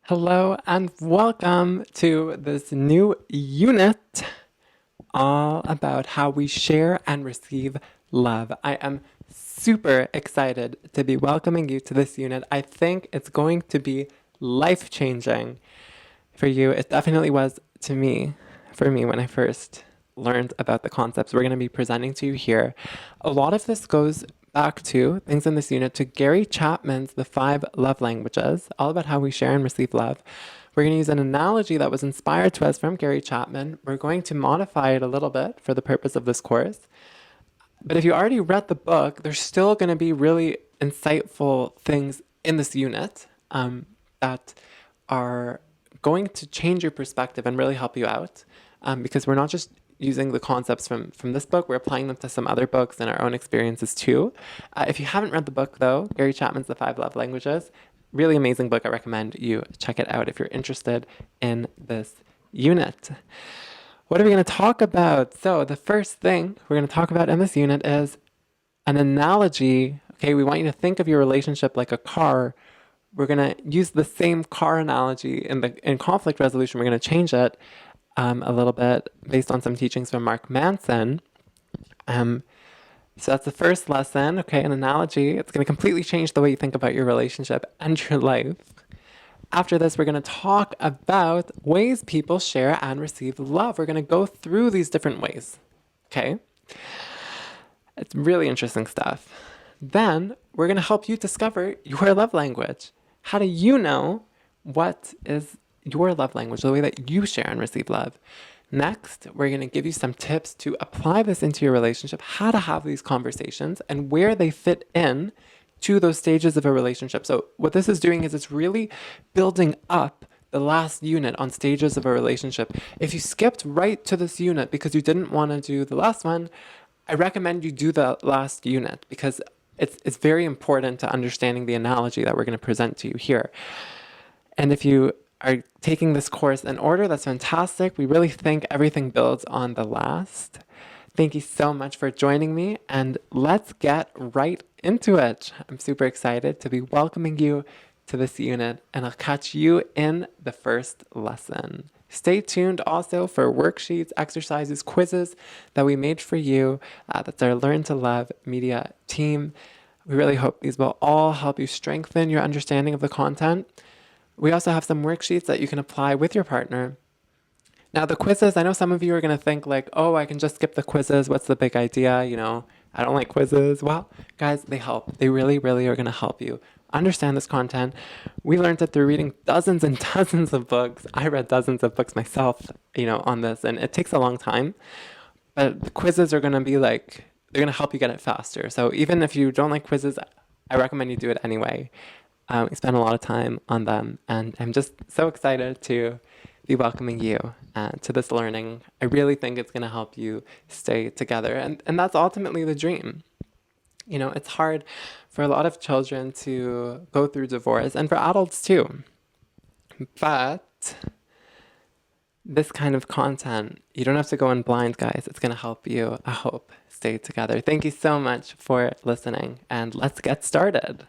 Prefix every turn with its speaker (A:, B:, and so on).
A: Hello and welcome to this new unit all about how we share and receive love. I am super excited to be welcoming you to this unit. I think it's going to be life-changing for you. It definitely was for me when I first learned about the concepts we're going to be presenting to you here. A lot of this goes back to things in this unit to Gary Chapman's The Five Love Languages, all about how we share and receive love. We're going to use an analogy that was inspired to us from Gary Chapman. We're going to modify it a little bit for the purpose of this course. But if you already read the book, there's still going to be really insightful things in this unit that are going to change your perspective and really help you out because we're not just using the concepts from this book, we're applying them to some other books and our own experiences too. If you haven't read the book though, Gary Chapman's The Five Love Languages, really amazing book. I recommend you check it out if you're interested in this unit. What are we going to talk about? So the first thing we're going to talk about in this unit is an analogy. Okay, we want you to think of your relationship like a car. We're going to use the same car analogy in conflict resolution. We're going to change it a little bit based on some teachings from Mark Manson. So that's the first lesson, okay, an analogy. It's going to completely change the way you think about your relationship and your life. After this, we're going to talk about ways people share and receive love. We're going to go through these different ways, okay? It's really interesting stuff. Then we're going to help you discover your love language. How do you know what is your love language, the way that you share and receive love? Next, we're going to give you some tips to apply this into your relationship, how to have these conversations, and where they fit in to those stages of a relationship. So what this is doing is it's really building up the last unit on stages of a relationship. If you skipped right to this unit because you didn't want to do the last one, I recommend you do the last unit because it's very important to understanding the analogy that we're going to present to you here. And if you are taking this course in order, that's fantastic. We really think everything builds on the last. Thank you so much for joining me, and let's get right into it. I'm super excited to be welcoming you to this unit, and I'll catch you in the first lesson. Stay tuned also for worksheets, exercises, quizzes that we made for you. That's our Learn to Love Media team. We really hope these will all help you strengthen your understanding of the content. We also have some worksheets that you can apply with your partner. Now the quizzes, I know some of you are going to think like, oh, I can just skip the quizzes. What's the big idea? You know, I don't like quizzes. Well, guys, they help. They really, really are going to help you understand this content. We learned it through reading dozens and dozens of books. I read dozens of books myself, on this, and it takes a long time. But the quizzes are going to be like, they're going to help you get it faster. So even if you don't like quizzes, I recommend you do it anyway. We spend a lot of time on them, and I'm just so excited to be welcoming you to this learning. I really think it's going to help you stay together, and that's ultimately the dream. It's hard for a lot of children to go through divorce, and for adults too. But this kind of content, you don't have to go in blind, guys. It's going to help you, I hope, stay together. Thank you so much for listening, and let's get started.